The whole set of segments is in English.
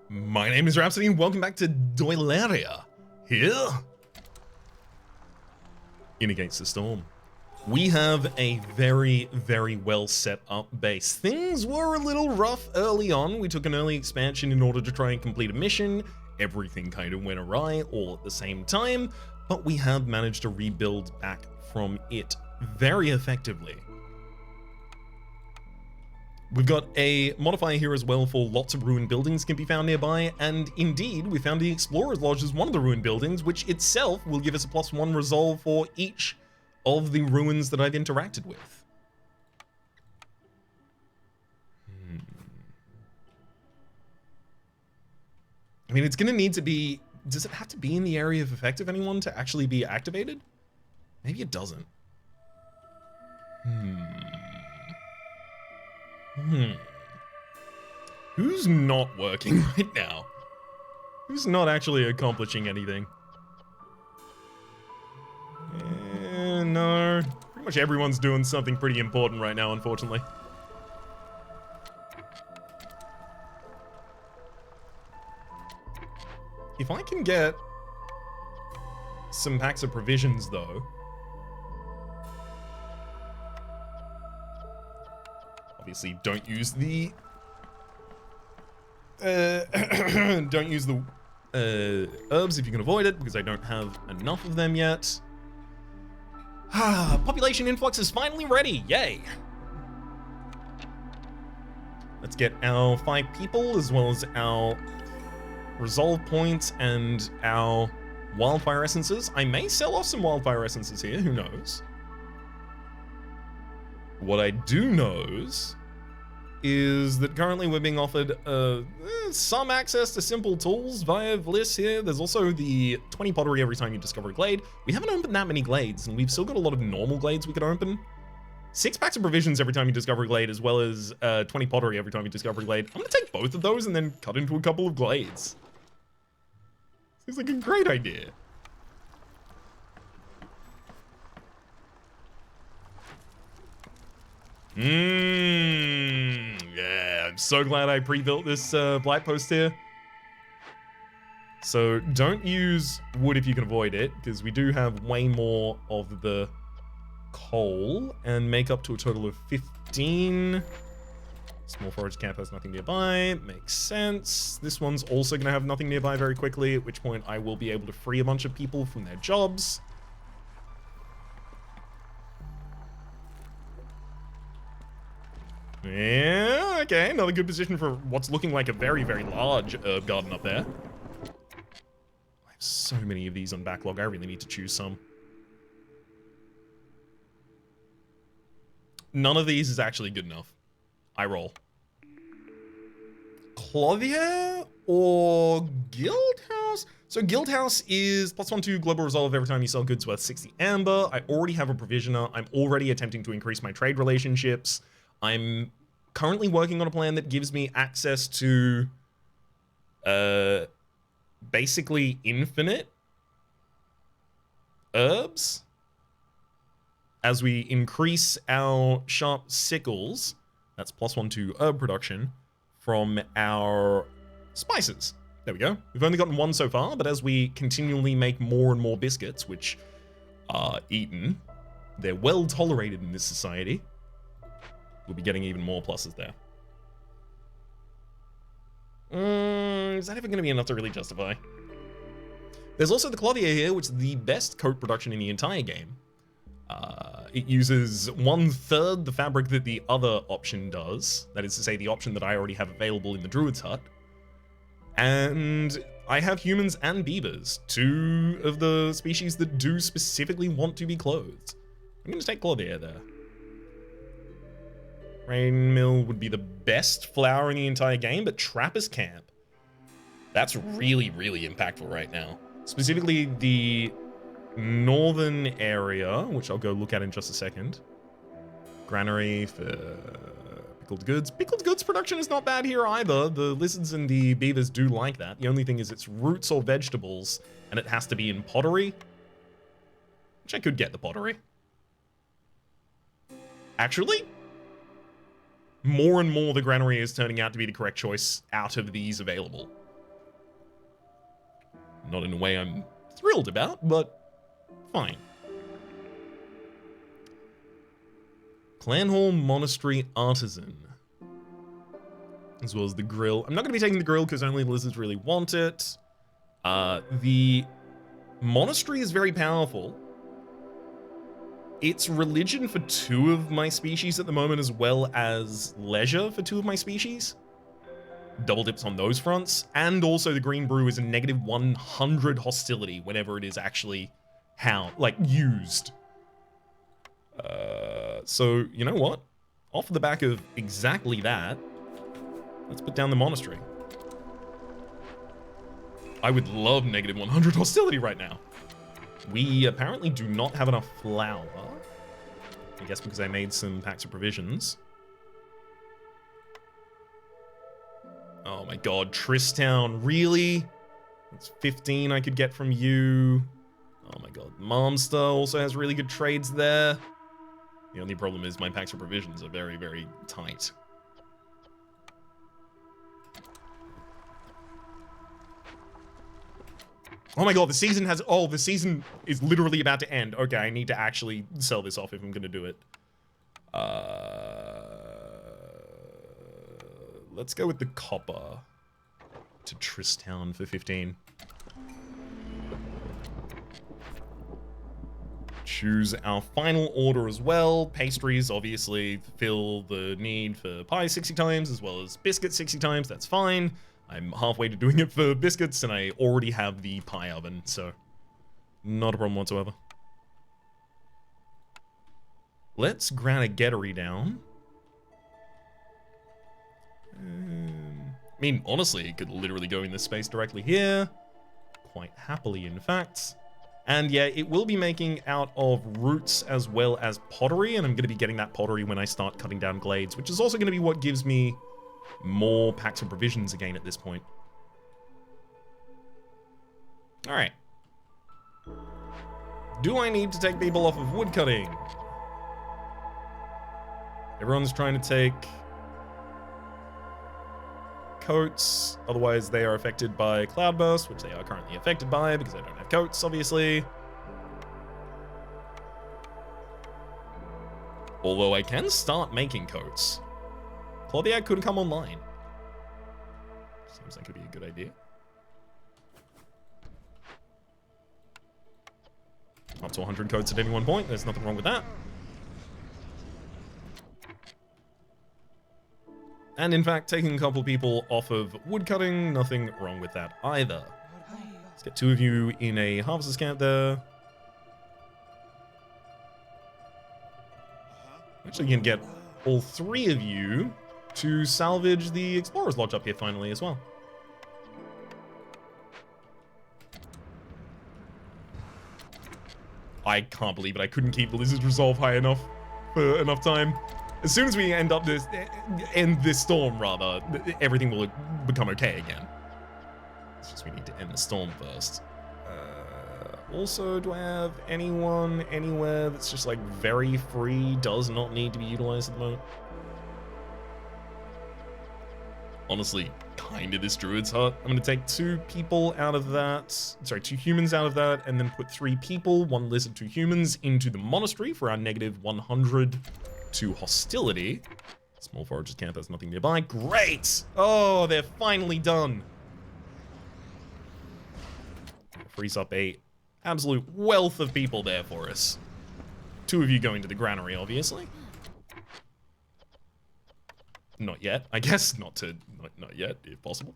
My name is Rhapsody and welcome back to Doileria. Here, in Against the Storm, we have a very, very well set up base. Things were a little rough early on. We took an early expansion in order to try and complete a mission. Everything kind of went awry all at the same time, but we have managed to rebuild back from it very effectively. We've got a modifier here as well for lots of ruined buildings can be found nearby, and indeed, we found the Explorer's Lodge as one of the ruined buildings, which itself will give us a +1 resolve for each of the ruins that I've interacted with. I mean, it's gonna need to be, does it have to be in the area of effect of anyone to actually be activated? Maybe it doesn't. Who's not working right now? Who's not actually accomplishing anything? No. Pretty much everyone's doing something pretty important right now, unfortunately. If I can get some packs of provisions, though, obviously don't use the don't use the herbs if you can avoid it, because I don't have enough of them yet. Population influx is finally ready, yay! Let's get our 5 people as well as our resolve points and our wildfire essences. I may sell off some wildfire essences here, who knows? What I do knows is that currently we're being offered some access to simple tools via Bliss here. There's also the 20 pottery every time you discover a glade. We haven't opened that many glades, and we've still got a lot of normal glades we could open. 6 packs of provisions every time you discover a glade, as well as 20 pottery every time you discover a glade. I'm gonna take both of those and then cut into a couple of glades. Seems like a great idea. Yeah, I'm so glad I pre-built this blight post here. So don't use wood if you can avoid it, because we do have way more of the coal, and make up to a total of 15. Small forage camp has nothing nearby, makes sense. This one's also gonna have nothing nearby very quickly, at which point I will be able to free a bunch of people from their jobs. Yeah, okay, another good position for what's looking like a very, very large herb garden up there. I have so many of these on backlog, I really need to choose some. None of these is actually good enough. I roll. Clothier or Guildhouse? So Guildhouse is +1 to global resolve every time you sell goods worth 60 amber. I already have a provisioner. I'm already attempting to increase my trade relationships. I'm currently working on a plan that gives me access to basically infinite herbs as we increase our sharp sickles. That's +1 to herb production from our spices. There we go. We've only gotten 1 so far, but as we continually make more and more biscuits, which are eaten, they're well tolerated in this society. We'll be getting even more pluses there. Is that even going to be enough to really justify? There's also the Clothier here, which is the best coat production in the entire game. It uses 1/3 the fabric that the other option does. That is to say, the option that I already have available in the Druid's Hut. And I have humans and beavers, 2 of the species that do specifically want to be clothed. I'm going to take Clothier there. Rain Mill would be the best flower in the entire game, but Trapper's Camp, that's really, really impactful right now. Specifically the northern area, which I'll go look at in just a second. Granary for pickled goods. Pickled goods production is not bad here either. The lizards and the beavers do like that. The only thing is it's roots or vegetables, and it has to be in pottery, which I could get the pottery. Actually, more and more the granary is turning out to be the correct choice out of these available. Not in a way I'm thrilled about, but fine. Clan Hall Monastery Artisan. As well as the grill. I'm not going to be taking the grill because only lizards really want it. The monastery is very powerful. It's religion for 2 of my species at the moment, as well as leisure for 2 of my species. Double dips on those fronts. And also the green brew is a negative 100 hostility whenever it is actually used. So, you know what? Off the back of exactly that, let's put down the monastery. I would love negative 100 hostility right now. We apparently do not have enough flour. I guess because I made some packs of provisions. Oh my god, Tristown, really? That's 15 I could get from you. Oh my god, Malmster also has really good trades there. The only problem is my packs of provisions are very, very tight. Oh my god, the season is literally about to end. Okay, I need to actually sell this off if I'm gonna do it. Let's go with the copper to Tristown for 15. Choose our final order as well. Pastries obviously fill the need for pie 60 times as well as biscuits 60 times. That's fine. I'm halfway to doing it for biscuits and I already have the pie oven, so not a problem whatsoever. Let's Granaghettery down. I mean, honestly, it could literally go in this space directly here. Quite happily, in fact. And yeah, it will be making out of roots as well as pottery, and I'm going to be getting that pottery when I start cutting down glades, which is also going to be what gives me more packs of provisions again at this point. Alright. Do I need to take people off of woodcutting? Everyone's trying to take coats, otherwise they are affected by cloudburst, which they are currently affected by because I don't have coats, obviously. Although I can start making coats. Clothier could come online. Seems like it'd be a good idea. Up to 100 coats at any one point, there's nothing wrong with that. And in fact, taking a couple people off of woodcutting, nothing wrong with that either. Let's get 2 of you in a harvester's camp there. Actually, you can get all 3 of you to salvage the Explorer's Lodge up here finally as well. I can't believe it. I couldn't keep the Lizard's Resolve high enough for enough time. As soon as we end this storm, rather, everything will become okay again. It's just we need to end the storm first. Also, do I have anyone anywhere that's just like very free, does not need to be utilized at the moment? Honestly, kind of this druid's hut. I'm going to take 2 people out of that. Sorry, 2 humans out of that, and then put 3 people, 1 lizard, 2 humans, into the monastery for our negative 100 to hostility. Small forager's camp has nothing nearby. Great! Oh, they're finally done. Frees up a absolute wealth of people there for us. 2 of you going to the granary, obviously. Not yet, I guess. Not yet, if possible.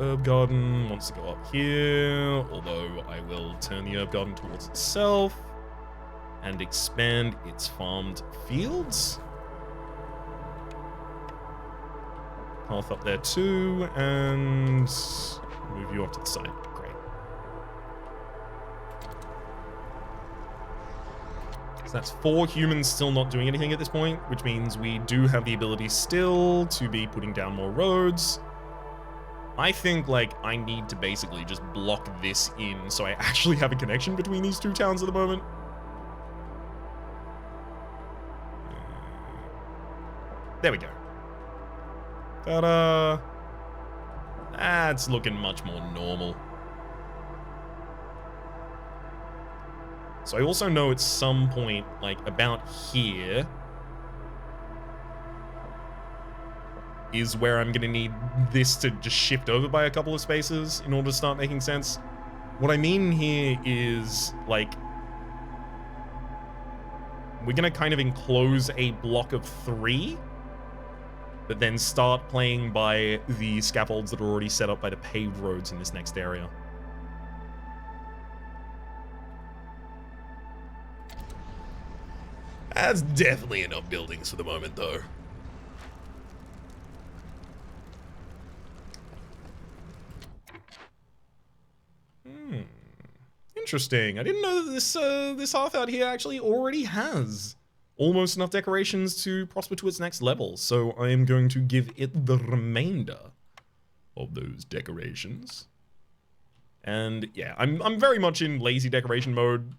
Herb garden wants to go up here, although I will turn the herb garden towards itself and expand its farmed fields. Path up there too, and move you off to the side. Great. So that's 4 humans still not doing anything at this point, which means we do have the ability still to be putting down more roads. I think, like, I need to basically just block this in so I actually have a connection between these 2 towns at the moment. There we go. Ta-da! That's looking much more normal. So I also know at some point, like about here, is where I'm gonna need this to just shift over by a couple of spaces in order to start making sense. What I mean here is, like, we're gonna kind of enclose a block of 3, but then start playing by the scaffolds that are already set up by the paved roads in this next area. That's definitely enough buildings for the moment, though. Interesting. I didn't know that this hearth out here actually already has almost enough decorations to prosper to its next level. So I am going to give it the remainder of those decorations. And yeah, I'm very much in lazy decoration mode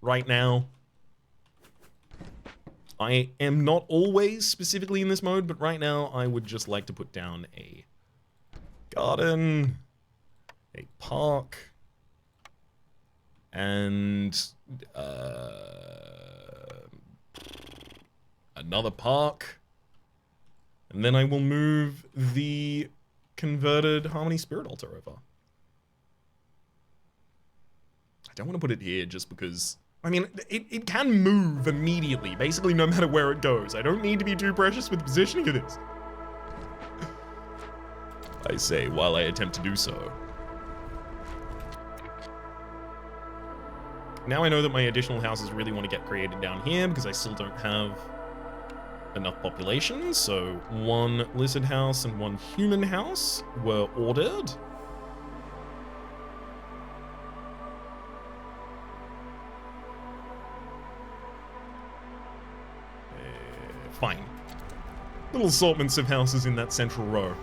right now. I am not always specifically in this mode, but right now I would just like to put down a garden, a park, and another park. And then I will move the converted Harmony Spirit Altar over. I don't want to put it here just because, I mean, it can move immediately, basically no matter where it goes. I don't need to be too precious with the positioning of this, I say, while I attempt to do so. Now I know that my additional houses really want to get created down here because I still don't have enough population. So 1 lizard house and 1 human house were ordered. Fine. Little assortments of houses in that central row.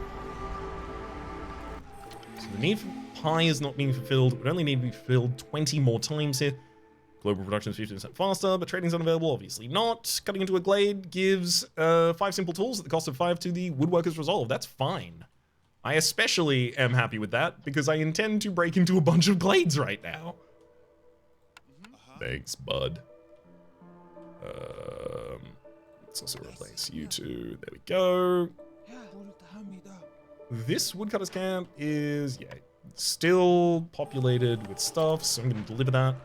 So the need for pie is not being fulfilled. It would only need to be fulfilled 20 more times here. Global production is 15% faster, but trading's unavailable, obviously not. Cutting into a glade gives 5 simple tools at the cost of 5 to the woodworker's resolve. That's fine. I especially am happy with that because I intend to break into a bunch of glades right now. Thanks, bud. Let's also replace you two. There we go. This woodcutter's camp is, yeah, still populated with stuff, so I'm going to deliver that.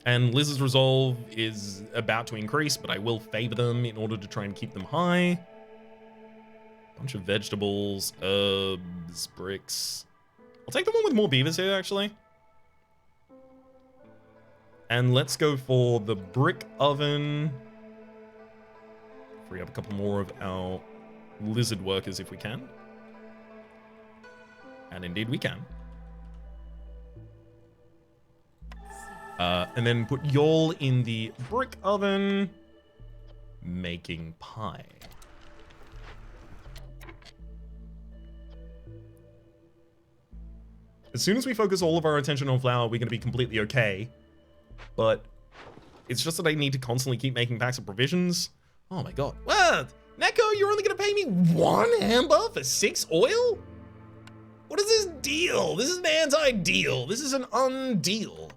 And Liz's resolve is about to increase, but I will favor them in order to try and keep them high. Bunch of vegetables, herbs, bricks. I'll take the one with more beavers here, actually. And let's go for the brick oven. Free up a couple more of our lizard workers if we can. And indeed we can. And then put y'all in the brick oven, making pie. As soon as we focus all of our attention on flour, we're going to be completely okay. But it's just that I need to constantly keep making packs of provisions. Oh my god. What? Neko, you're only going to pay me 1 amber for 6 oil? What is this deal? This is an anti-deal. This is an undeal.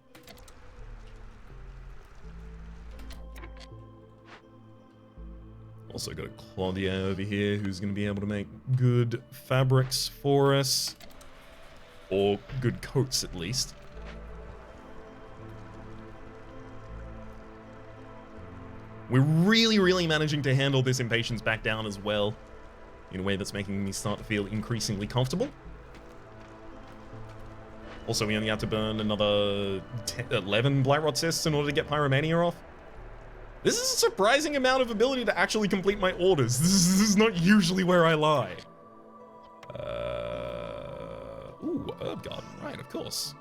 Also got a Claudia over here who's going to be able to make good fabrics for us. Or good coats, at least. We're really managing to handle this impatience back down as well, in a way that's making me start to feel increasingly comfortable. Also, we only have to burn another 11 Blightrot cysts in order to get Pyromania off. This is a surprising amount of ability to actually complete my orders. This is not usually where I lie. Ooh, herb garden, right, of course.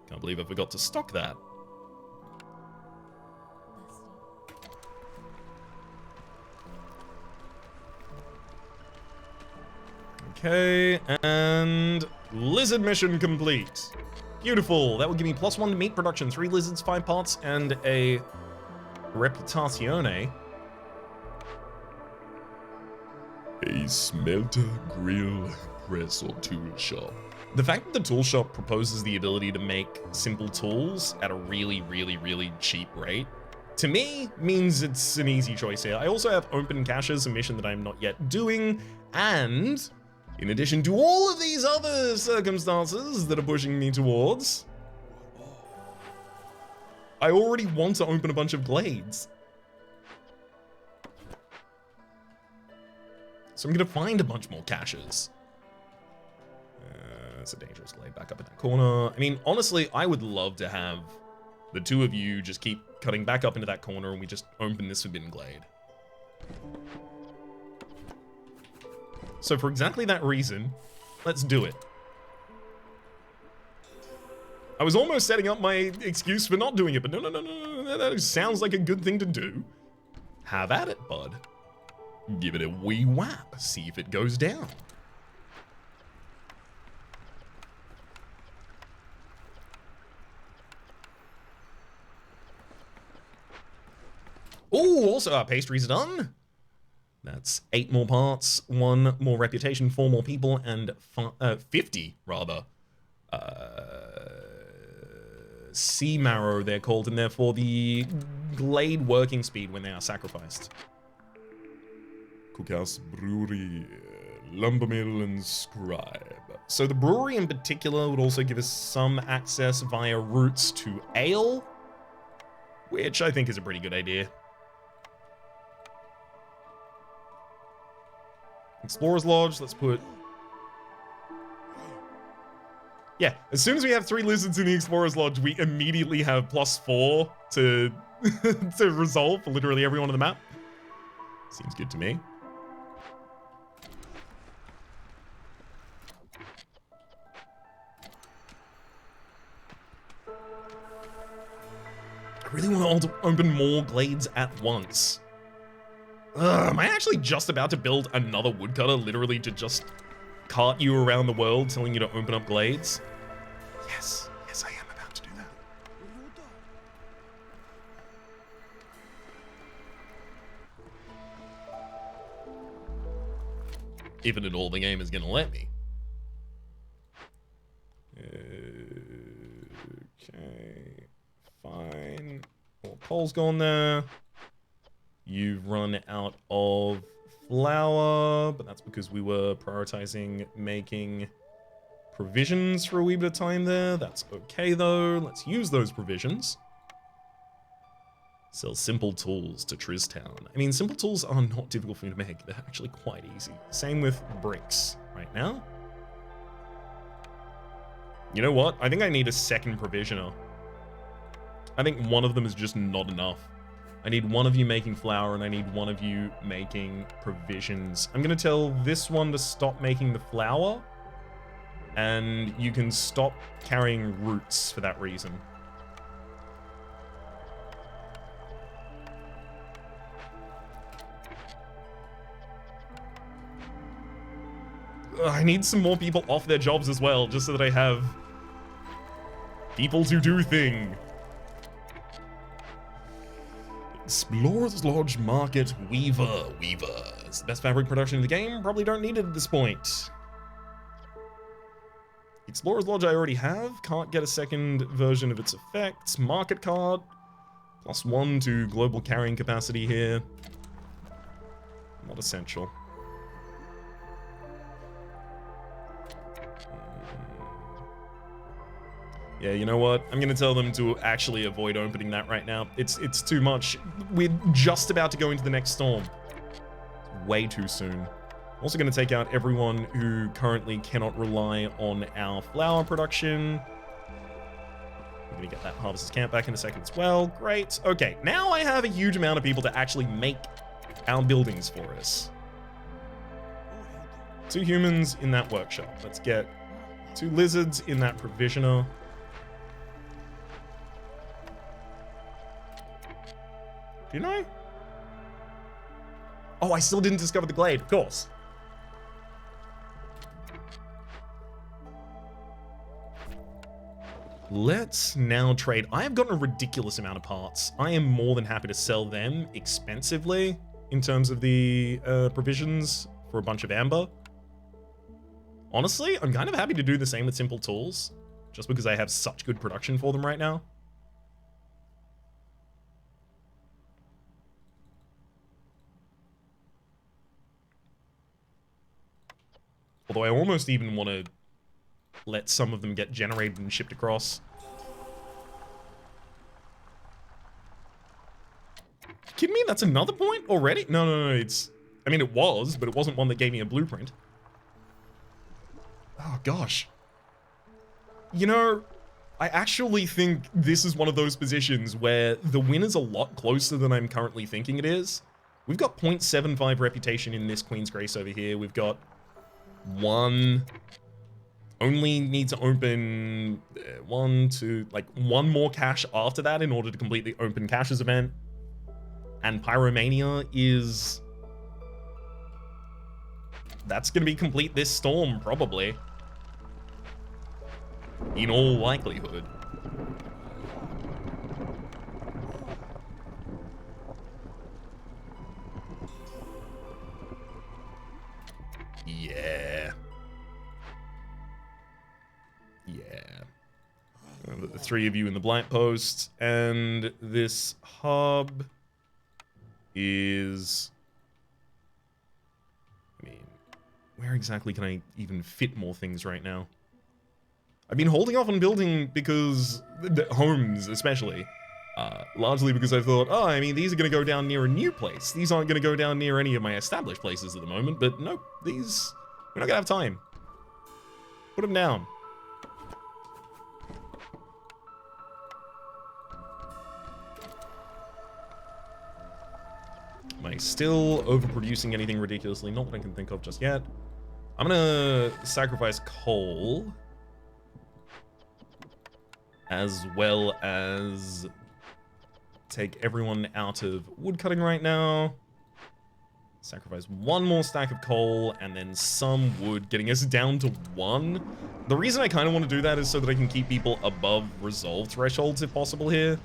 Can't believe I forgot to stock that. Okay, and lizard mission complete. Beautiful. That will give me +1 to meat production, 3 lizards, 5 pots, and a reputazione. A smelter grill press or tool shop. The fact that the tool shop proposes the ability to make simple tools at a really, really, really cheap rate, to me, means it's an easy choice here. I also have open caches, a mission that I'm not yet doing, and in addition to all of these other circumstances that are pushing me towards, I already want to open a bunch of glades. So I'm gonna find a bunch more caches. It's a dangerous glade back up in that corner. I mean, honestly, I would love to have the two of you just keep cutting back up into that corner and we just open this forbidden glade. So for exactly that reason, let's do it. I was almost setting up my excuse for not doing it, but no, that sounds like a good thing to do. Have at it, bud. Give it a wee whap, see if it goes down. Oh, also our pastry's done. That's 8 more parts, 1 more reputation, 4 more people, and 50, rather. Sea marrow, they're called, and therefore the glade working speed when they are sacrificed. Cookhouse, brewery, lumber mill, and scribe. So the brewery in particular would also give us some access via routes to ale, which I think is a pretty good idea. Explorer's Lodge, let's put... Yeah, as soon as we have 3 lizards in the Explorer's Lodge, we immediately have +4 to to resolve for literally everyone on the map. Seems good to me. I really want to open more glades at once. Am I actually just about to build another woodcutter, literally to just cart you around the world, telling you to open up glades? Yes, yes, I am about to do that. If and at all the game is gonna let me. Okay, fine. More coal's gone there. You've run out of flour, but that's because we were prioritizing making provisions for a wee bit of time there. That's okay though. Let's use those provisions. Sell simple tools to Triztown. I mean, simple tools are not difficult for me to make. They're actually quite easy. Same with bricks right now. You know what? I think I need a second provisioner. I think one of them is just not enough. I need one of you making flour, and I need one of you making provisions. I'm gonna tell this one to stop making the flour, and you can stop carrying roots for that reason. I need some more people off their jobs as well, just so that I have people to do thing. Explorer's Lodge Market Weaver. It's the best fabric production in the game. Probably don't need it at this point. Explorer's Lodge I already have. Can't get a second version of its effects. Market card. +1 to global carrying capacity here. Not essential. Yeah, you know what? I'm gonna tell them to actually avoid opening that right now. It's too much. We're just about to go into the next storm. It's way too soon. I'm also gonna take out everyone who currently cannot rely on our flour production. We're gonna get that harvester's camp back in a second as well. Great. Okay, now I have a huge amount of people to actually make our buildings for us. 2 humans in that workshop. Let's get 2 lizards in that provisioner. Didn't I? Oh, I still didn't discover the glade, of course. Let's now trade. I have gotten a ridiculous amount of parts. I am more than happy to sell them expensively in terms of the provisions for a bunch of amber. Honestly, I'm kind of happy to do the same with simple tools, just because I have such good production for them right now. Although I almost even want to let some of them get generated and shipped across. Kidding me? That's another point already? No, it's... I mean, it was, but it wasn't one that gave me a blueprint. Oh, gosh. You know, I actually think this is one of those positions where the win is a lot closer than I'm currently thinking it is. We've got 0.75 reputation in this Queen's Grace over here. We've got one... Only need to open one more cache after that in order to complete the open caches event. And Pyromania is... That's going to be complete this storm, probably. In all likelihood. Yeah. The three of you in the Blight Post, and this hub is... I mean, where exactly can I even fit more things right now? I've been holding off on building because... homes, especially. Largely because I thought, oh, I mean, these are going to go down near a new place. These aren't going to go down near any of my established places at the moment, but nope, these... We're not going to have time. Put them down. Am I still overproducing anything ridiculously? Not that I can think of just yet. I'm gonna sacrifice coal. As well as take everyone out of woodcutting right now. Sacrifice one more stack of coal and then some wood, getting us down to 1. The reason I kind of want to do that is so that I can keep people above resolve thresholds if possible here.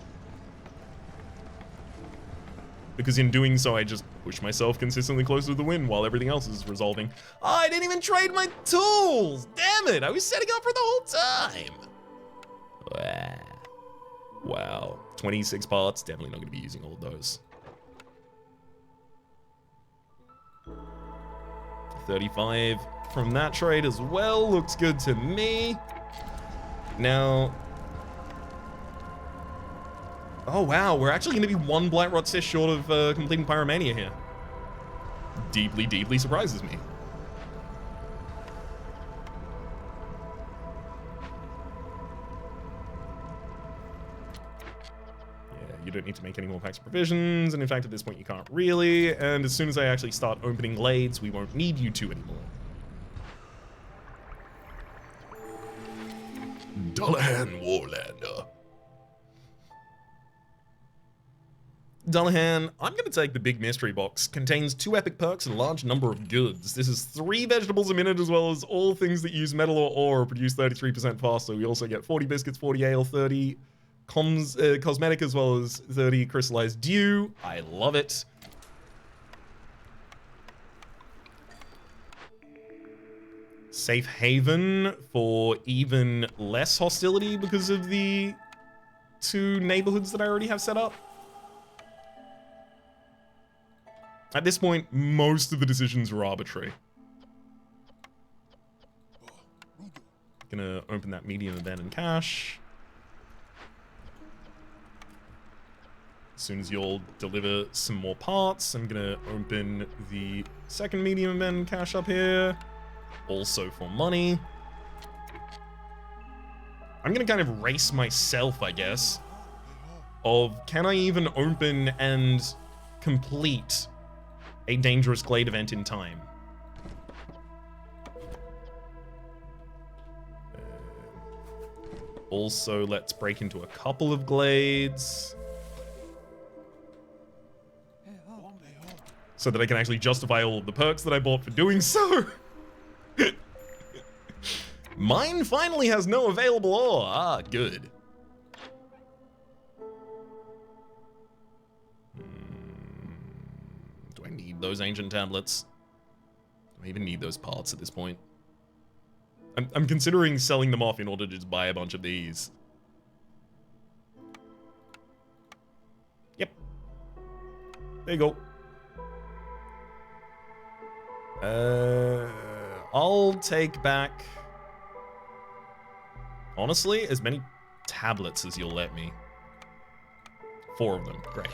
Because in doing so, I just push myself consistently closer to the win while everything else is resolving. Oh, I didn't even trade my tools! Damn it! I was setting up for the whole time! Wow. 26 parts, definitely not going to be using all of those. 35 from that trade as well, looks good to me. Now... Oh wow, we're actually going to be 1 Blightrot Sis short of completing Pyromania here. Deeply, deeply surprises me. Yeah, you don't need to make any more packs of provisions, and in fact at this point you can't really, and as soon as I actually start opening glades, we won't need you two anymore. Dullahan Warlander. Dullahan, I'm going to take the big mystery box. Contains 2 epic perks and a large number of goods. This is 3 vegetables a minute as well as all things that use metal or ore produce 33% faster. We also get 40 biscuits, 40 ale, 30 cosmetic as well as 30 crystallized dew. I love it. Safe haven for even less hostility because of the 2 neighborhoods that I already have set up. At this point, most of the decisions are arbitrary. Gonna open that medium abandoned cache. As soon as you'll deliver some more parts, I'm gonna open the second medium abandoned cache up here. Also for money. I'm gonna kind of race myself, I guess, of can I even open and complete a dangerous glade event in time. Also, let's break into a couple of glades so that I can actually justify all of the perks that I bought for doing so. Mine finally has no available ore. Ah, good. Do I need those ancient tablets? Do I even need those parts at this point? I'm considering selling them off in order to just buy a bunch of these. Yep. There you go. I'll take back, honestly, as many tablets as you'll let me. 4 of them. Great.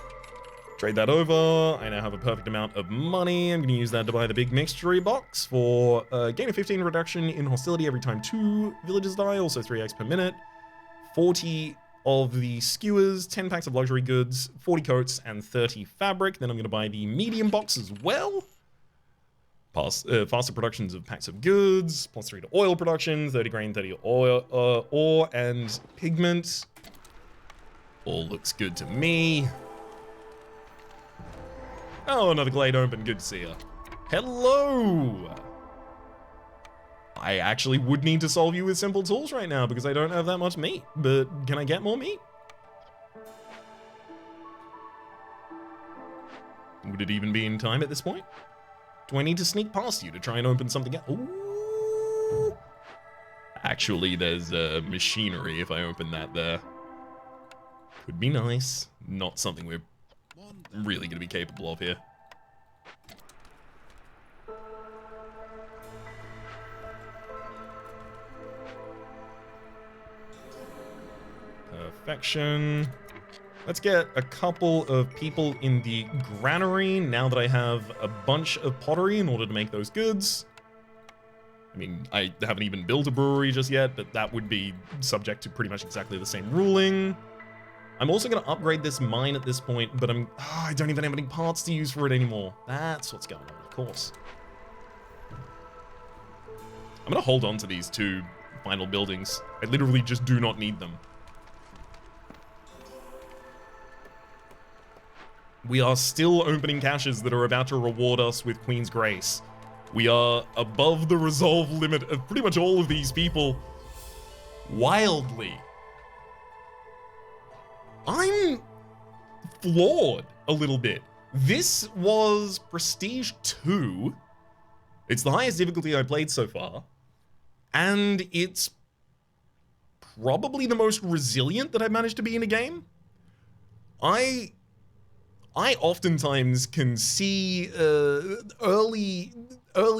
Trade that over. I now have a perfect amount of money. I'm going to use that to buy the big mixture box for gain of 15 reduction in hostility every time 2 villagers die, also 3x per minute. 40 of the skewers, 10 packs of luxury goods, 40 coats, and 30 fabric. Then I'm going to buy the medium box as well. Faster productions of packs of goods, +3 to oil production, 30 grain, 30 oil, ore, and pigment. All looks good to me. Oh, another glade open. Good to see you. Hello! I actually would need to solve you with simple tools right now because I don't have that much meat. But can I get more meat? Would it even be in time at this point? Do I need to sneak past you to try and open something else? Ooh. Actually, there's machinery if I open that there. Could be nice. Not something we're really going to be capable of here. Perfection. Let's get a couple of people in the granary now that I have a bunch of pottery in order to make those goods. I mean, I haven't even built a brewery just yet, but that would be subject to pretty much exactly the same ruling. I'm also going to upgrade this mine at this point, but I don't even have any parts to use for it anymore. That's what's going on, of course. I'm going to hold on to these 2 final buildings. I literally just do not need them. We are still opening caches that are about to reward us with Queen's Grace. We are above the resolve limit of pretty much all of these people. Wildly. I'm floored a little bit. This was Prestige 2. It's the highest difficulty I played so far. And it's probably the most resilient that I've managed to be in a game. I oftentimes can see early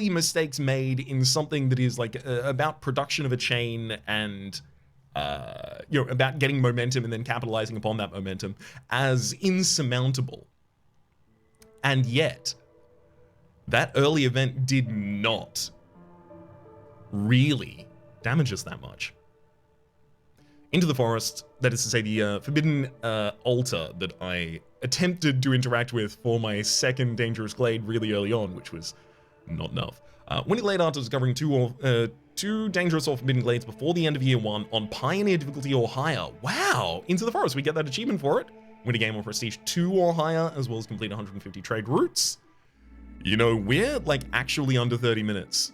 mistakes made in something that is like about production of a chain and about getting momentum and then capitalizing upon that momentum as insurmountable. And yet, that early event did not really damage us that much. Into the forest, that is to say the forbidden altar that I attempted to interact with for my second dangerous glade really early on, which was not enough. Winning Glade after discovering 2 dangerous or forbidden glades before the end of year 1 on Pioneer difficulty or higher. Wow! Into the forest, we get that achievement for it. Win a game on Prestige 2 or higher, as well as complete 150 trade routes. You know, we're like actually under 30 minutes.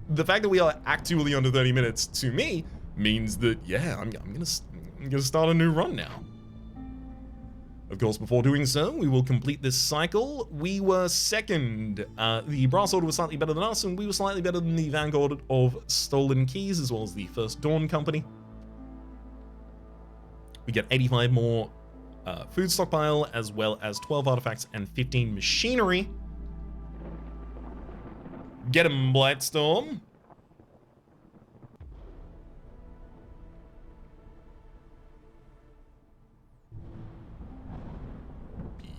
The fact that we are actually under 30 minutes, to me, means that, yeah, I'm gonna start a new run now. Of course, before doing so, we will complete this cycle. We were second. The Brass Order was slightly better than us, and we were slightly better than the Vanguard of Stolen Keys, as well as the First Dawn Company. We get 85 more food stockpile, as well as 12 artifacts and 15 machinery. Get him, Blightstorm.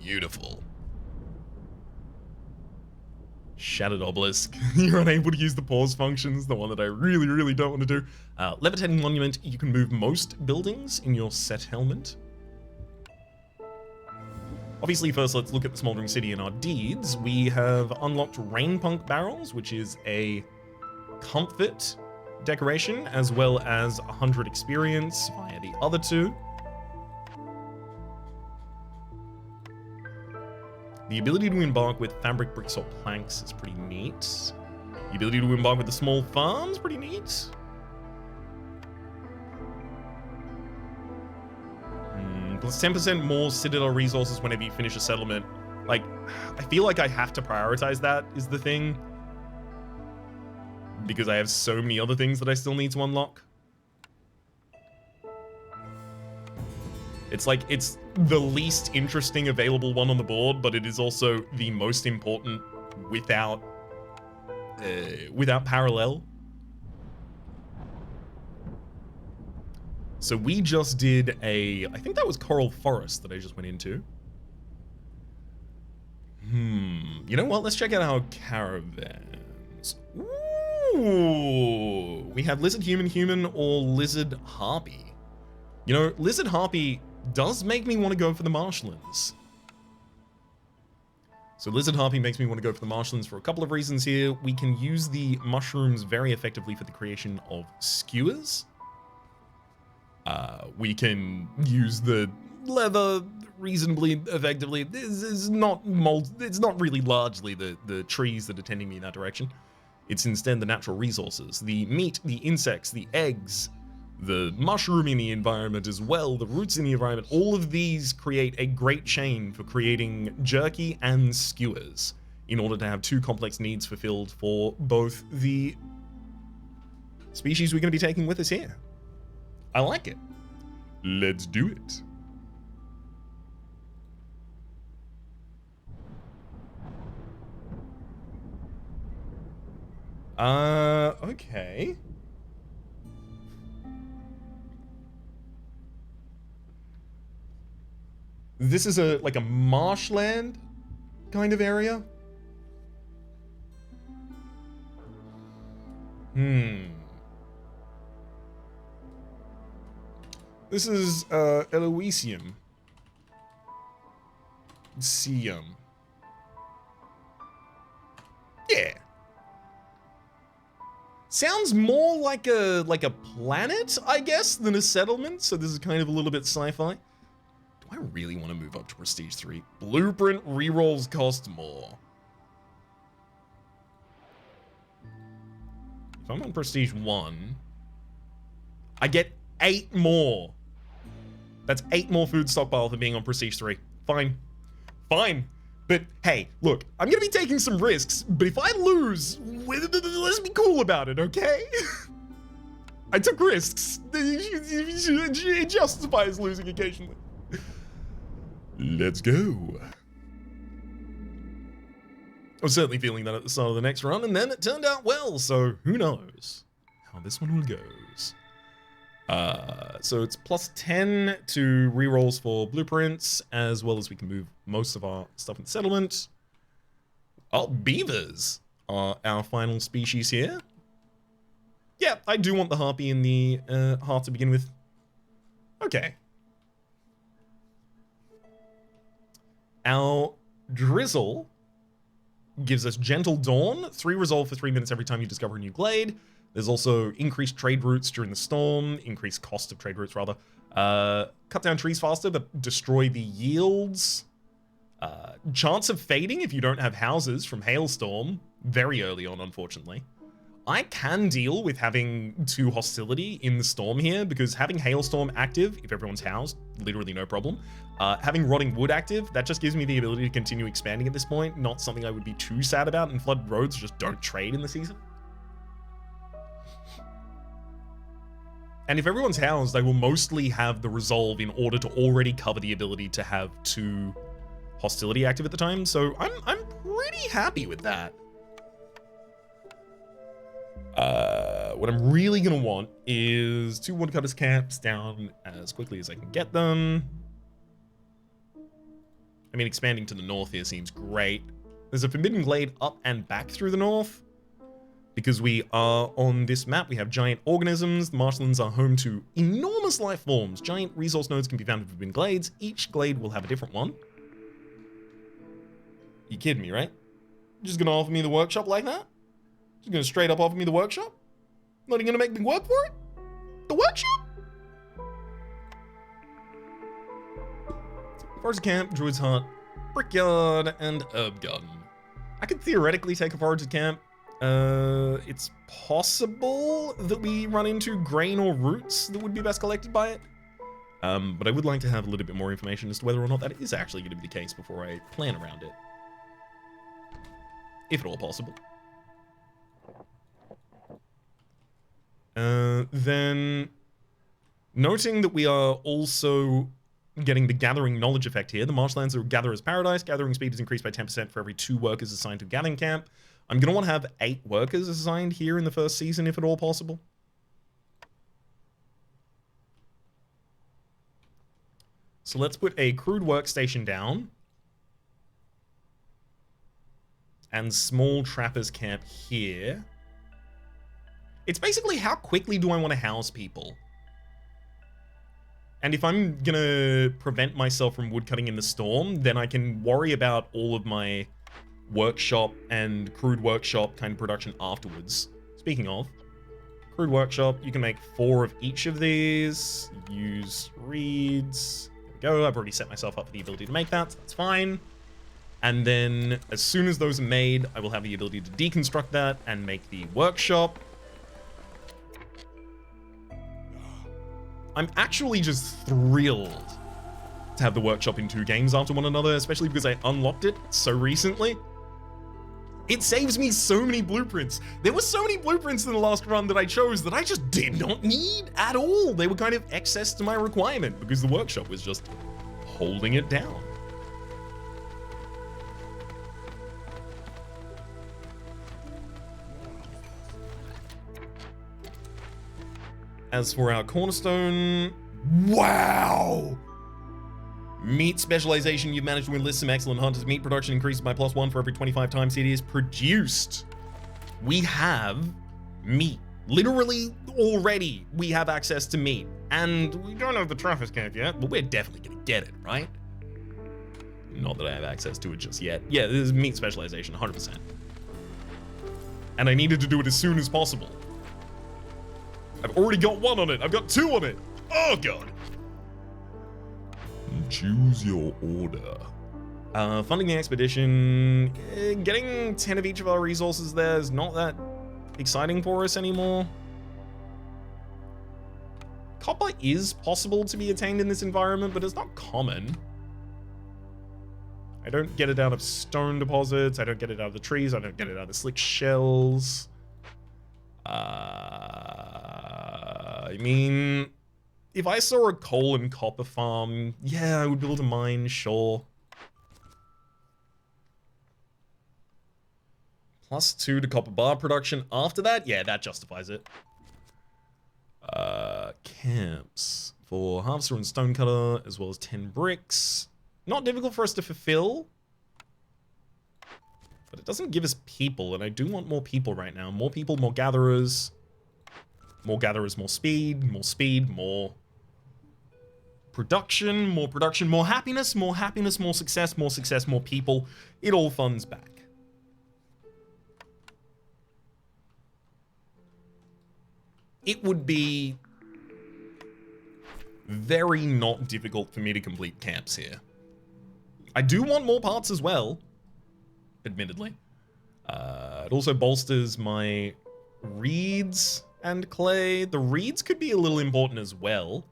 Beautiful. Shattered Obelisk. You're unable to use the pause functions, the one that I really, really don't want to do. Levitating Monument, you can move most buildings in your set helmet. Obviously, first let's look at the Smoldering City and our deeds. We have unlocked Rainpunk Barrels, which is a comfort decoration, as well as 100 experience via the other 2. The ability to embark with fabric, bricks, or planks is pretty neat. The ability to embark with the small farms, pretty neat. Plus 10% more Citadel resources whenever you finish a settlement. Like, I feel like I have to prioritize that, is the thing. because I have so many other things that I still need to unlock. It's like, it's the least interesting available one on the board, but it is also the most important without parallel. So we just did I think that was Coral Forest that I just went into. You know what? Let's check out our caravans. Ooh, we have lizard, human, or lizard harpy. You know, lizard harpy does make me want to go for the marshlands. So lizard harpy makes me want to go for the marshlands for a couple of reasons here. We can use the mushrooms very effectively for the creation of skewers. We can use the leather reasonably effectively. This is not it's not really largely the trees that are tending me in that direction. It's instead the natural resources, the meat, the insects, the eggs, the mushroom in the environment as well, the roots in the environment. All of these create a great chain for creating jerky and skewers in order to have two complex needs fulfilled for both the species we're going to be taking with us here. I like it. Let's do it. Okay. This is like a marshland kind of area. This is Eloisium. Sium. Yeah. Sounds more like a planet, I guess, than a settlement. So this is kind of a little bit sci-fi. Do I really want to move up to Prestige 3? Blueprint rerolls cost more. If I'm on Prestige 1, I get 8 more. That's 8 more food stockpile for being on Prestige 3. Fine. Fine. But hey, look, I'm gonna be taking some risks, but if I lose, let's be cool about it, okay? I took risks. It justifies losing occasionally. Let's go. I was certainly feeling that at the start of the next run, and then it turned out well, so who knows how this one will go. So it's plus 10 to rerolls for blueprints, as well as we can move most of our stuff in the settlement. Oh, beavers are our final species here. Yeah, I do want the harpy in the heart to begin with. Okay. Our drizzle gives us Gentle Dawn, 3 resolve for 3 minutes every time you discover a new glade. There's also increased trade routes during the storm, increased cost of trade routes rather. Cut down trees faster, but destroy the yields. Chance of fading if you don't have houses from hailstorm, very early on, unfortunately. I can deal with having 2 hostility in the storm here, because having hailstorm active, if everyone's housed, literally no problem. Having rotting wood active, that just gives me the ability to continue expanding at this point, not something I would be too sad about, and flood roads just don't trade in the season. And if everyone's housed, I will mostly have the resolve in order to already cover the ability to have 2 hostility active at the time, so I'm pretty happy with that. What I'm really gonna want is 2 woodcutters camps down as quickly as I can get them. I mean, expanding to the north here seems great. There's a forbidden glade up and back through the north. Because we are on this map, we have giant organisms. The marshlands are home to enormous life forms. Giant resource nodes can be found in forbidden glades. Each glade will have a different one. You kidding me, right? You're just gonna offer me the workshop like that? Just gonna straight up offer me the workshop? Not even gonna make me work for it? The workshop? Forest camp, druid's hut, brickyard, and herb garden. I could theoretically take a forager's camp. It's possible that we run into grain or roots that would be best collected by it. But I would like to have a little bit more information as to whether or not that is actually going to be the case before I plan around it. If at all possible. Then, noting that we are also getting the gathering knowledge effect here, the marshlands are gatherer's paradise. Gathering speed is increased by 10% for every 2 workers assigned to gathering camp. I'm going to want to have 8 workers assigned here in the first season, if at all possible. So let's put a crude workstation down. And small trapper's camp here. It's basically how quickly do I want to house people? And if I'm gonna prevent myself from woodcutting in the storm, then I can worry about all of my workshop and crude workshop kind of production afterwards. Speaking of, crude workshop, you can make 4 of each of these. Use reeds. There we go. I've already set myself up for the ability to make that, so that's fine. And then as soon as those are made, I will have the ability to deconstruct that and make the workshop. I'm actually just thrilled to have the workshop in 2 games after one another, especially because I unlocked it so recently. It saves me so many blueprints. There were so many blueprints in the last run that I chose that I just did not need at all. They were kind of excess to my requirement because the workshop was just holding it down. As for our cornerstone, wow! Meat specialization, you've managed to enlist some excellent hunters. Meat production increases by +1 for every 25 times it is produced. We have meat. Literally, already, we have access to meat. And we don't have the traffic camp yet, but we're definitely gonna get it, right? Not that I have access to it just yet. Yeah, this is meat specialization, 100%. And I needed to do it as soon as possible. I've already got 1 on it. I've got 2 on it. Oh, God. Choose your order. Funding the expedition. Getting 10 of each of our resources there is not that exciting for us anymore. Copper is possible to be attained in this environment, but it's not common. I don't get it out of stone deposits. I don't get it out of the trees. I don't get it out of slick shells. I mean, if I saw a coal and copper farm, yeah, I would build a mine, sure. +2 to copper bar production. After that, yeah, that justifies it. Camps for harvester and stonecutter, as well as 10 bricks. Not difficult for us to fulfill. But it doesn't give us people, and I do want more people right now. More people, more gatherers. More gatherers, more speed, more production, more happiness, more success, more people. It all funds back. It would be very not difficult for me to complete camps here. I do want more parts as well, admittedly. It also bolsters my reeds and clay. The reeds could be a little important as well.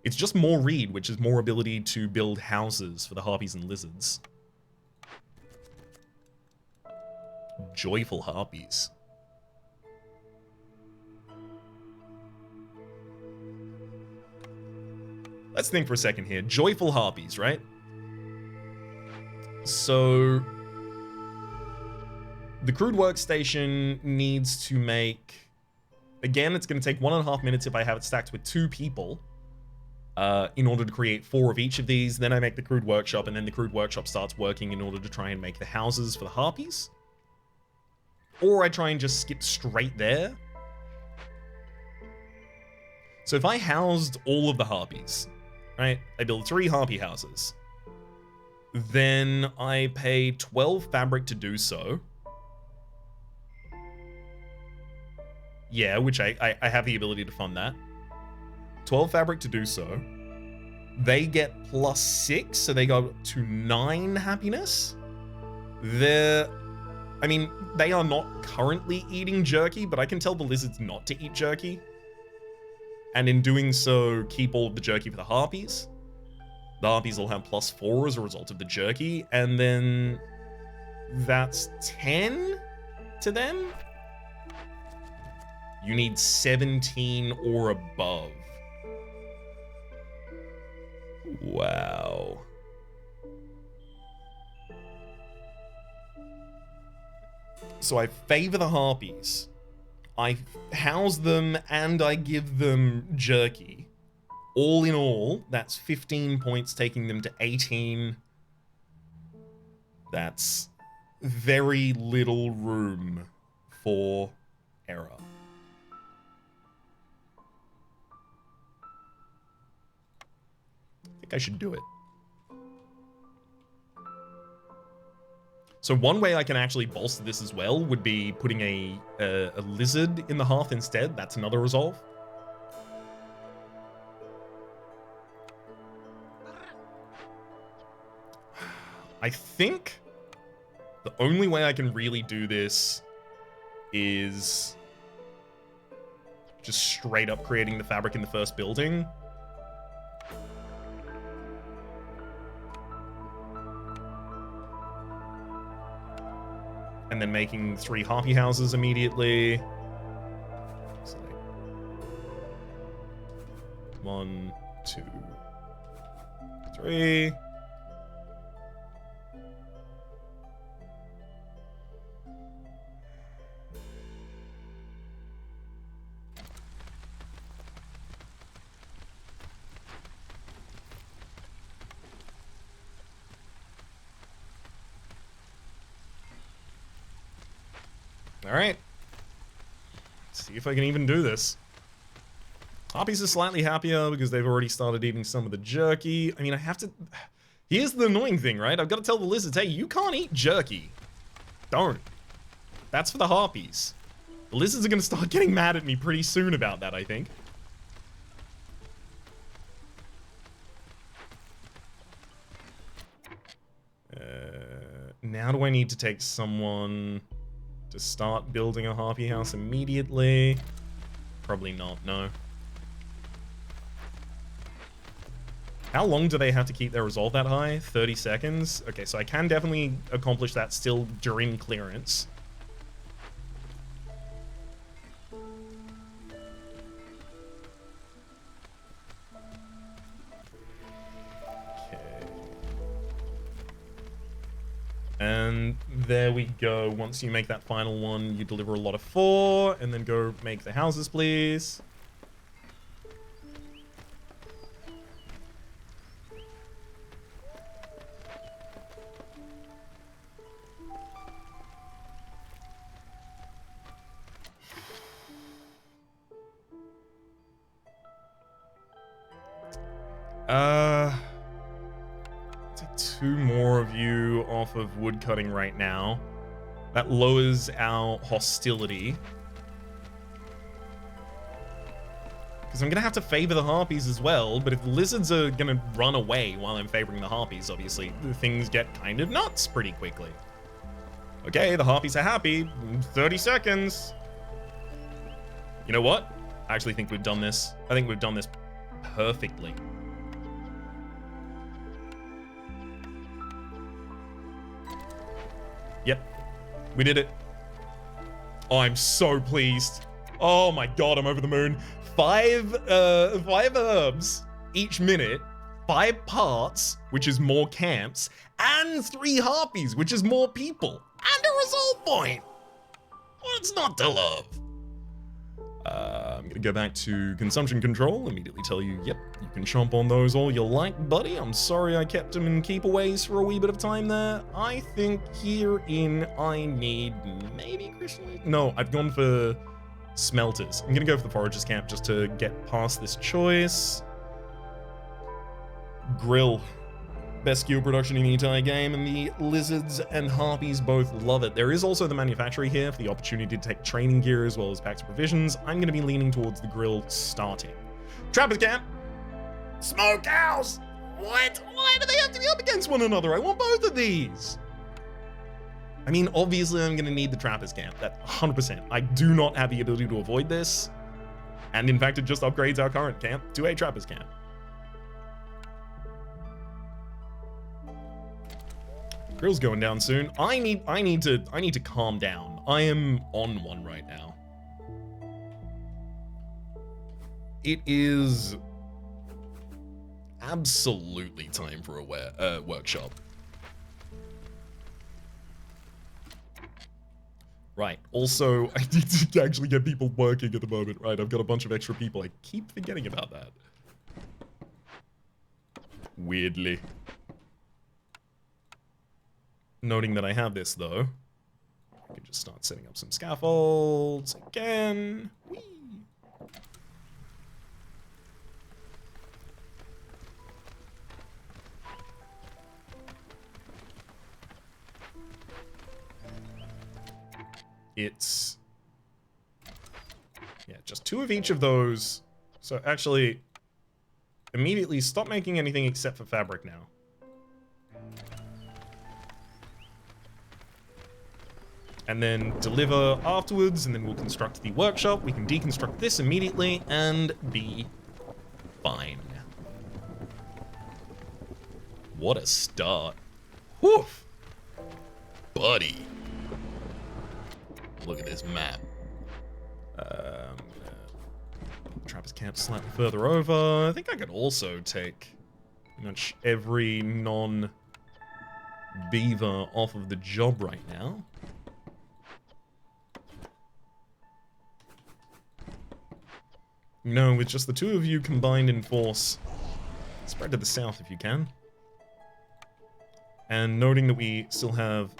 It's just more reed, which is more ability to build houses for the harpies and lizards. Joyful harpies. Let's think for a second here. Joyful harpies, right? So the crude workstation needs to make... Again, it's going to take 1.5 minutes if I have it stacked with 2 people in order to create 4 of each of these. Then I make the crude workshop, and then the crude workshop starts working in order to try and make the houses for the harpies. Or I try and just skip straight there. So if I housed all of the harpies, right? I build 3 harpy houses. Then I pay 12 fabric to do so. Yeah, which I have the ability to fund that. 12 fabric to do so. They get +6, so they go to 9 happiness. I mean, they are not currently eating jerky, but I can tell the lizards not to eat jerky. And in doing so, keep all of the jerky for the harpies. The harpies will have +4 as a result of the jerky, and then that's 10 to them. You need 17 or above. Wow. So I favor the harpies. I house them and I give them jerky. All in all, that's 15 points, taking them to 18. That's very little room for error. I think I should do it. So one way I can actually bolster this as well would be putting a lizard in the hearth instead. That's another resolve. I think the only way I can really do this is just straight up creating the fabric in the first building. And then making 3 harpy houses immediately. So, 1, 2, 3. All right. Let's see if I can even do this. Harpies are slightly happier because they've already started eating some of the jerky. I mean, I have to... Here's the annoying thing, right? I've got to tell the lizards, hey, you can't eat jerky. Don't. That's for the harpies. The lizards are going to start getting mad at me pretty soon about that, I think. Now do I need to take someone to start building a harpy house immediately? Probably not, no. How long do they have to keep their resolve that high? 30 seconds? Okay, so I can definitely accomplish that still during clearance. And there we go. Once you make that final one, you deliver a lot of 4, and then go make the houses, please. Take 2 more of you off of woodcutting right now. That lowers our hostility. Because I'm going to have to favor the harpies as well, but if the lizards are going to run away while I'm favoring the harpies, obviously, things get kind of nuts pretty quickly. Okay, the harpies are happy. 30 seconds. You know what? I actually think we've done this. I think we've done this perfectly. Yep, we did it. Oh, I'm so pleased. Oh my god, I'm over the moon. 5 herbs each minute, 5 parts, which is more camps, and 3 harpies, which is more people, and a resolve point. What's not to love? I'm gonna go back to consumption control, immediately tell you, yep, you can chomp on those all you like, buddy. I'm sorry I kept them in keepaways for a wee bit of time there. I think herein I need maybe crystallite? No, I've gone for smelters. I'm gonna go for the foragers camp just to get past this choice. Grill. Best skill production in the entire game, and the lizards and harpies both love it. There is also the manufactory here for the opportunity to take training gear as well as packs of provisions. I'm going to be leaning towards the grill starting. Trappers camp. Smokehouse. What? Why do they have to be up against one another? I want both of these. I mean, obviously I'm going to need the trappers camp. That 100%. I do not have the ability to avoid this. And in fact, it just upgrades our current camp to a trappers camp. Grill's going down soon. I need to calm down. I am on one right now. it is absolutely time for a workshop. Right, also, I need to actually get people working at the moment, right? I've got a bunch of extra people. I keep forgetting about that. Weirdly. Noting that I have this, though, I can just start setting up some scaffolds again. Whee! It's... yeah, just 2 of each of those. So actually, immediately stop making anything except for fabric now. And then deliver afterwards, and then we'll construct the workshop. We can deconstruct this immediately and be fine. What a start. Whew! Buddy. Look at this map. Trappers camp slightly further over. I think I could also take pretty much every non-beaver off of the job right now. No, with just the 2 of you combined in force, spread to the south if you can. And noting that we still have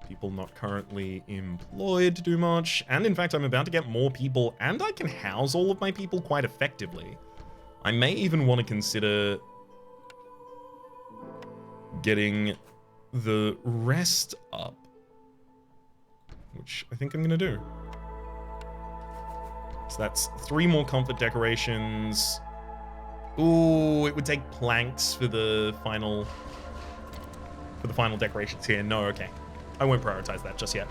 people not currently employed to do much, and in fact I'm about to get more people, and I can house all of my people quite effectively. I may even want to consider getting the rest up, which I think I'm gonna do. So that's 3 more comfort decorations. Ooh, it would take planks for the final decorations here. No, okay. I won't prioritize that just yet.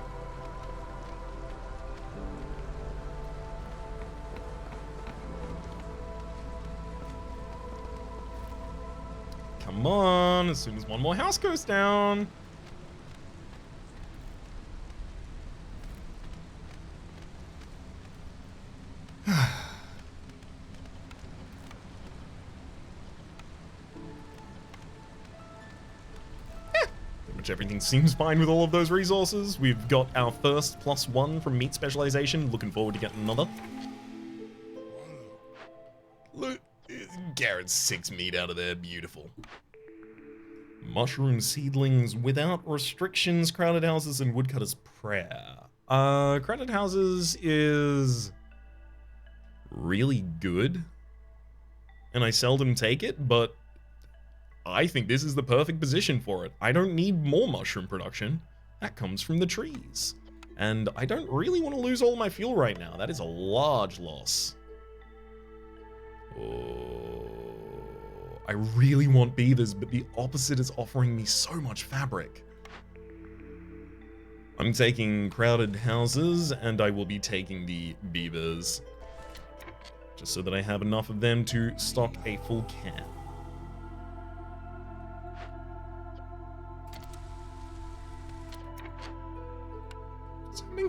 Come on, as soon as 1 more house goes down. Everything seems fine with all of those resources. We've got our first +1 from meat specialization. Looking forward to getting another. Look, Garrett's 6 meat out of there. Beautiful. Mushroom seedlings without restrictions, crowded houses, and woodcutter's prayer. Crowded houses is really good, and I seldom take it, but I think this is the perfect position for it. I don't need more mushroom production. That comes from the trees. And I don't really want to lose all my fuel right now. That is a large loss. Oh, I really want beavers, but the opposite is offering me so much fabric. I'm taking crowded houses, and I will be taking the beavers. Just so that I have enough of them to stock a full camp.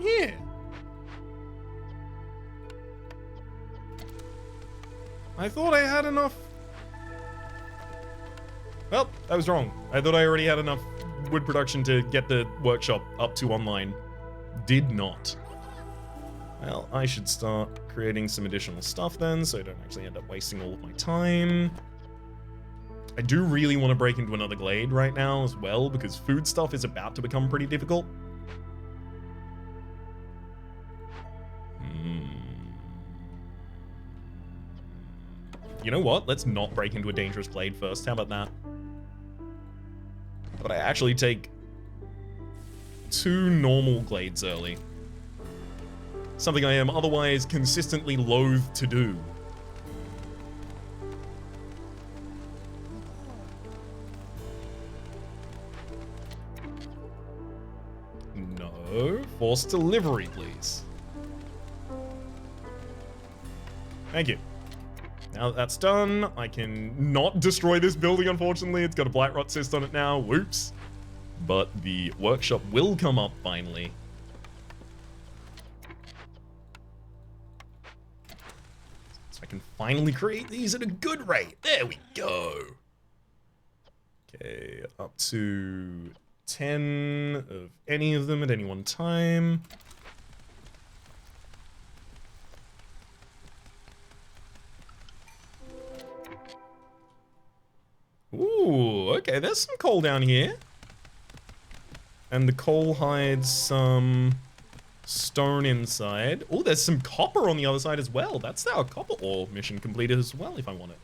Here. I thought I had enough. Well, I was wrong. I thought I already had enough wood production to get the workshop up to online. Did not. Well, I should start creating some additional stuff then, so I don't actually end up wasting all of my time. I do really want to break into another glade right now as well, because food stuff is about to become pretty difficult. You know what? Let's not break into a dangerous glade first. How about that? But I actually take 2 normal glades early. Something I am otherwise consistently loath to do. No. Forced delivery, please. Thank you. Now that that's done, I can not destroy this building, unfortunately. It's got a black rot cyst on it now. Whoops. But the workshop will come up finally. So I can finally create these at a good rate. There we go. Okay, up to 10 of any of them at any one time. Ooh, okay, there's some coal down here. And the coal hides some stone inside. Oh, there's some copper on the other side as well. That's our copper ore mission completed as well, if I want it.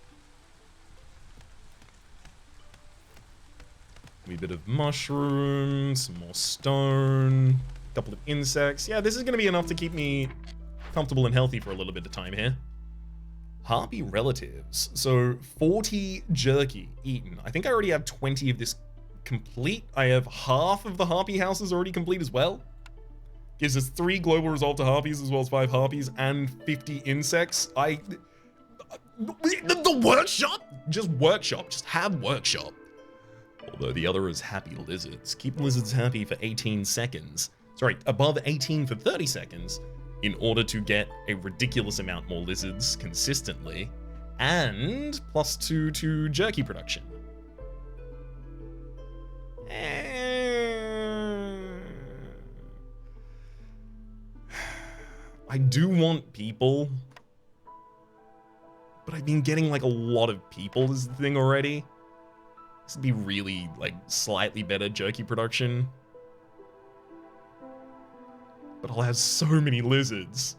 A wee bit of mushrooms, some more stone, a couple of insects. Yeah, this is going to be enough to keep me comfortable and healthy for a little bit of time here. Harpy relatives. So 40 jerky eaten. I think I already have 20 of this complete. I have half of the harpy houses already complete as well. Gives us 3 global resolve to harpies as well as 5 harpies and 50 insects. The workshop? Just workshop. Just have workshop. Although the other is happy lizards. Keep lizards happy for 18 seconds. Sorry, above 18 for 30 seconds in order to get a ridiculous amount more lizards consistently. And +2 to jerky production. I do want people, but I've been getting like a lot of people is the thing already. This would be really like slightly better jerky production. But I'll have so many lizards.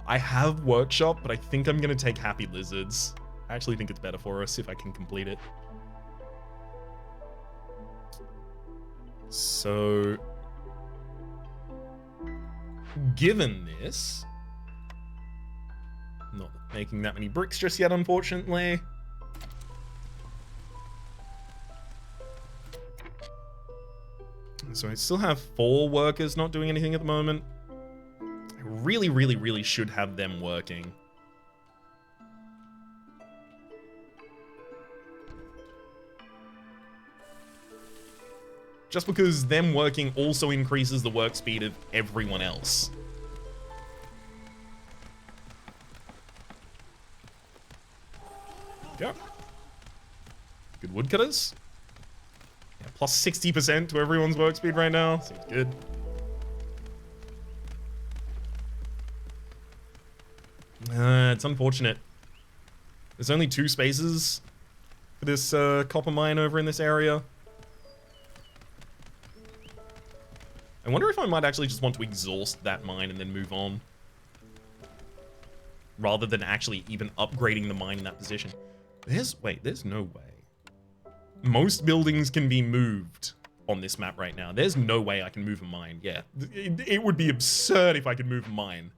I have workshop, but I think I'm gonna take happy lizards. I actually think it's better for us if I can complete it. So, given this, not making that many bricks just yet, unfortunately. So I still have 4 workers not doing anything at the moment. I really, really, really should have them working. Just because them working also increases the work speed of everyone else. Yep. Good woodcutters. Yeah, plus 60% to everyone's work speed right now. Seems good. It's unfortunate. There's only 2 spaces for this copper mine over in this area. I wonder if I might actually just want to exhaust that mine and then move on. Rather than actually even upgrading the mine in that position. Wait, there's no way. Most buildings can be moved on this map right now. There's no way I can move a mine. Yeah, it would be absurd if I could move a mine.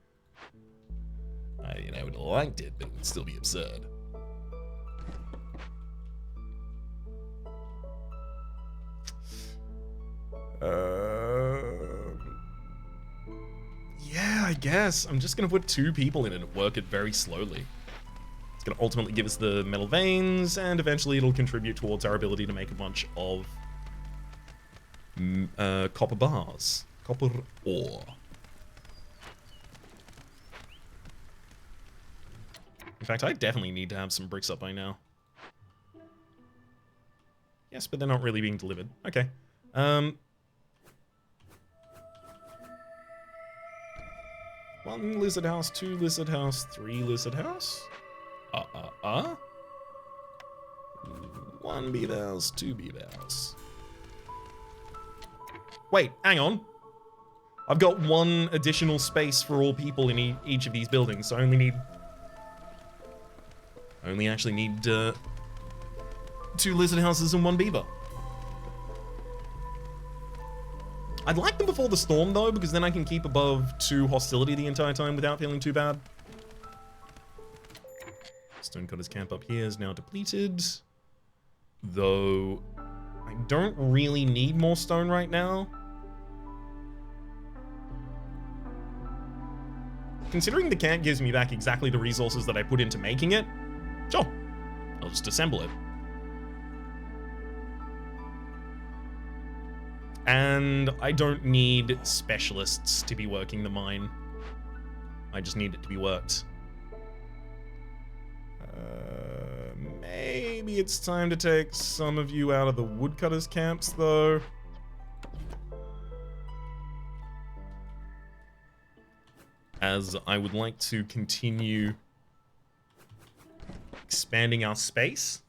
I would have liked it, but it would still be absurd. Yeah, I guess. I'm just gonna put 2 people in it and work it very slowly. It's gonna ultimately give us the metal veins, and eventually it'll contribute towards our ability to make a bunch of copper bars. Copper ore. In fact, I definitely need to have some bricks up by now. Yes, but they're not really being delivered. Okay. 1 lizard house, 2 lizard house, 3 lizard house. 1 beaver house, 2 beaver house. Wait, hang on. I've got 1 additional space for all people in each of these buildings, so I only actually need 2 lizard houses and 1 beaver. I'd like them before the storm, though, because then I can keep above 2 hostility the entire time without feeling too bad. Stonecutter's camp up here is now depleted. Though, I don't really need more stone right now. Considering the camp gives me back exactly the resources that I put into making it, sure, I'll just assemble it. And I don't need specialists to be working the mine. I just need it to be worked. Maybe it's time to take some of you out of the woodcutters' camps, though. As I would like to continue expanding our space.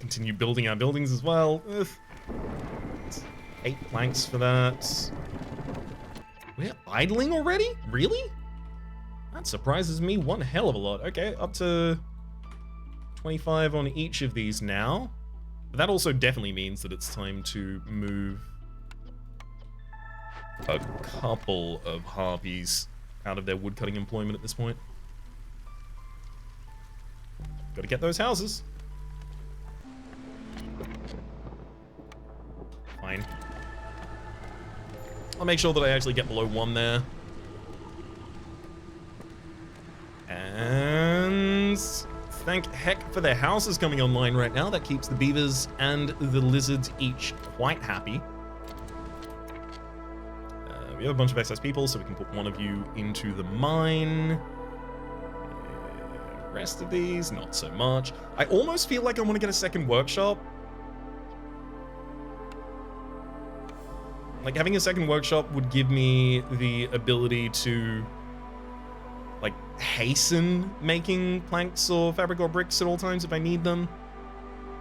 Continue building our buildings as well. Ugh. 8 planks for that. We're idling already? Really? That surprises me one hell of a lot. Okay, up to 25 on each of these now. But that also definitely means that it's time to move a couple of harpies out of their woodcutting employment at this point. Gotta get those houses. Fine. I'll make sure that I actually get below 1 there. And thank heck for their houses coming online right now. That keeps the beavers and the lizards each quite happy. We have a bunch of excess people, so we can put one of you into the mine. Rest of these, not so much. I almost feel like I want to get a second workshop. Like, having a second workshop would give me the ability to, like, hasten making planks or fabric or bricks at all times if I need them.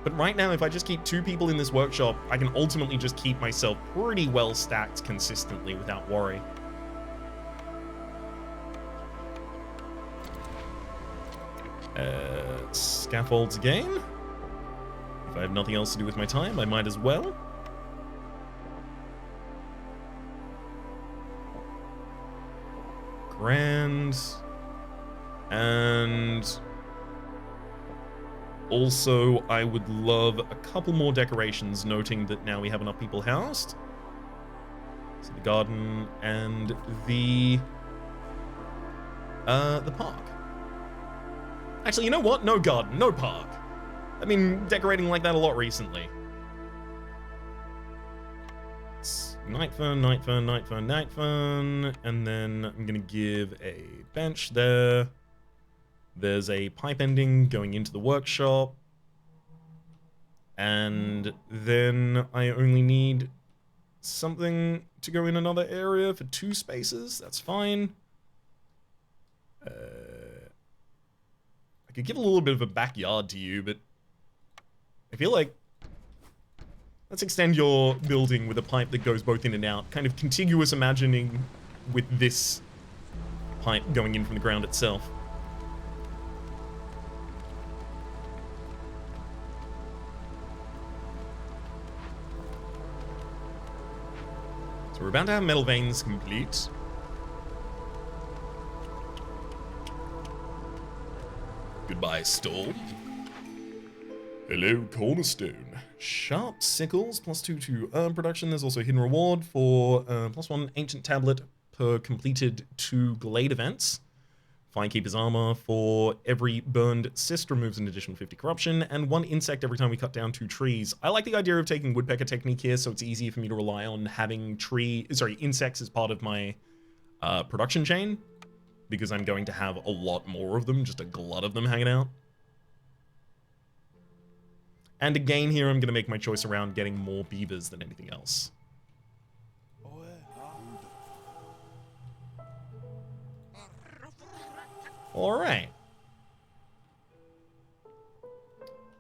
But right now, if I just keep 2 people in this workshop, I can ultimately just keep myself pretty well stacked consistently without worry. Scaffolds again. If I have nothing else to do with my time, I might as well. Grand. And also, I would love a couple more decorations, noting that now we have enough people housed. So the garden and the park. Actually, you know what? No garden, no park. I've been decorating like that a lot recently. It's night fern, night fern, night fern, night fern, and then I'm gonna give a bench there. There's a pipe ending going into the workshop. And then I only need something to go in another area for 2 spaces. That's fine. I could give a little bit of a backyard to you, but I feel like let's extend your building with a pipe that goes both in and out. Kind of contiguous imagining with this pipe going in from the ground itself. So we're about to have metal veins complete. Goodbye, stall. Hello, cornerstone. Sharp sickles, +2 to urn production. There's also a hidden reward for +1 ancient tablet per completed 2 glade events. Firekeeper's armor for every burned cyst removes an additional 50 corruption, and 1 insect every time we cut down 2 trees. I like the idea of taking woodpecker technique here, so it's easier for me to rely on having insects as part of my production chain, because I'm going to have a lot more of them, just a glut of them hanging out. And again here, I'm going to make my choice around getting more beavers than anything else. Alright.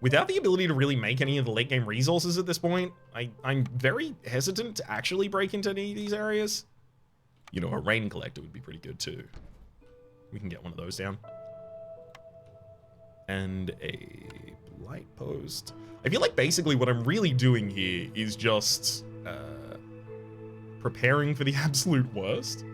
Without the ability to really make any of the late game resources at this point, I'm very hesitant to actually break into any of these areas. You know, a rain collector would be pretty good too. We can get one of those down. And a blight post. I feel like basically what I'm really doing here is just preparing for the absolute worst.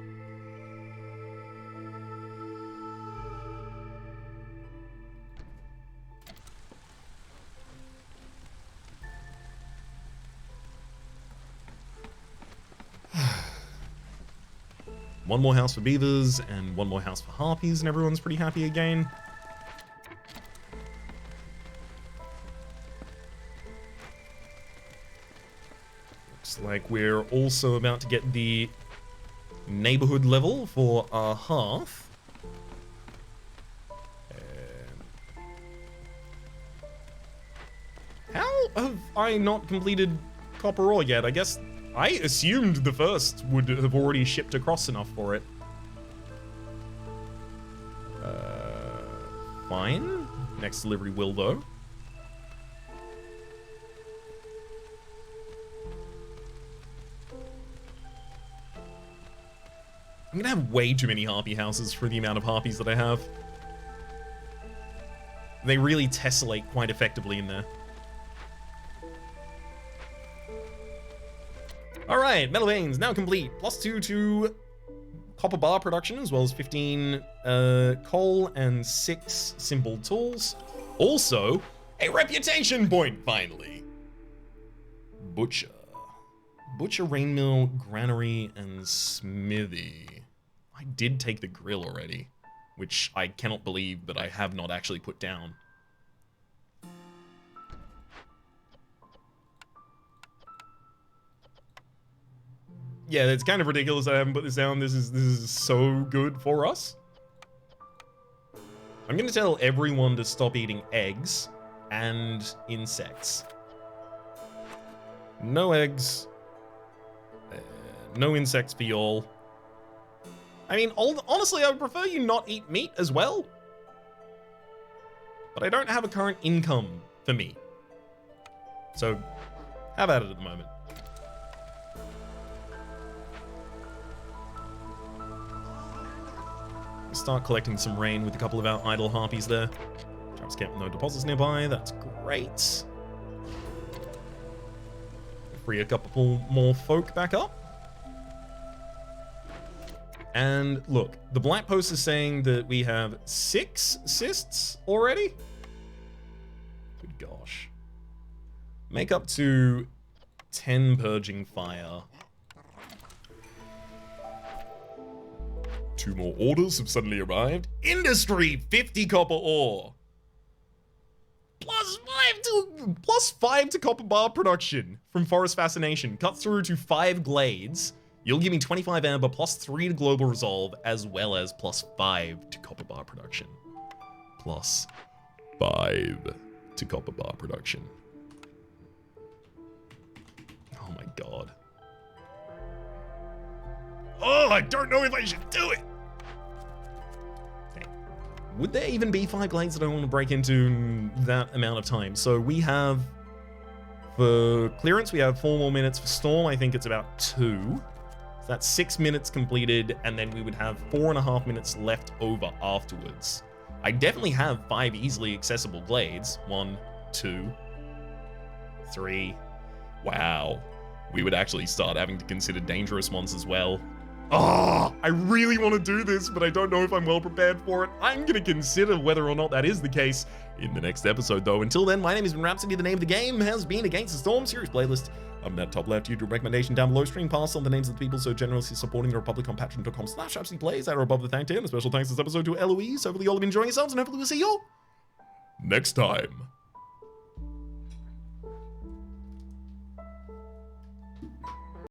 One more house for beavers and one more house for harpies, and everyone's pretty happy again. Looks like we're also about to get the neighborhood level for our hearth. How have I not completed copper ore yet? I guess I assumed the first would have already shipped across enough for it. Fine. Next delivery will, though. I'm gonna have way too many harpy houses for the amount of harpies that I have. They really tessellate quite effectively in there. Alright, metal veins now complete. +2 to copper bar production, as well as 15 coal and 6 simple tools. Also, a reputation point, finally. Butcher. Butcher, rain mill, granary, and smithy. I did take the grill already, which I cannot believe that I have not actually put down. Yeah, it's kind of ridiculous that I haven't put this down. This is so good for us. I'm gonna tell everyone to stop eating eggs and insects. No eggs. No insects for y'all. I mean, honestly, I would prefer you not eat meat as well. But I don't have a current income for meat. So, have at it at the moment. Start collecting some rain with a couple of our idle harpies there. Traps camp with no deposits nearby. That's great. Free a couple more folk back up. And look, the black post is saying that we have 6 cysts already. Good gosh. Make up to 10 purging fire. 2 more orders have suddenly arrived. Industry, 50 copper ore. +5 to copper bar production from Forest Fascination. Cut through to 5 glades. You'll give me 25 amber, +3 to global resolve, as well as +5 to copper bar production. +5 to copper bar production. Oh my god. Oh, I don't know if I should do it. Okay. Would there even be 5 glades that I want to break into in that amount of time? So we have, for clearance, we have 4 more minutes. For storm, I think it's about 2. So that's 6 minutes completed, and then we would have 4.5 minutes left over afterwards. I definitely have 5 easily accessible glades. 1, 2, 3. Wow. We would actually start having to consider dangerous ones as well. Oh, I really want to do this, but I don't know if I'm well prepared for it. I'm going to consider whether or not that is the case in the next episode, though. Until then, my name has been Rhapsody. The name of the game has been Against the Storm series playlist. I'm that top left YouTube recommendation down below. Stream past on the names of the people so generously supporting the Republic on patreon.com/RhapsodyPlays that are above the thank tier. And a special thanks this episode to Eloise. Hopefully you all have been enjoying yourselves, and hopefully we'll see you all Next time.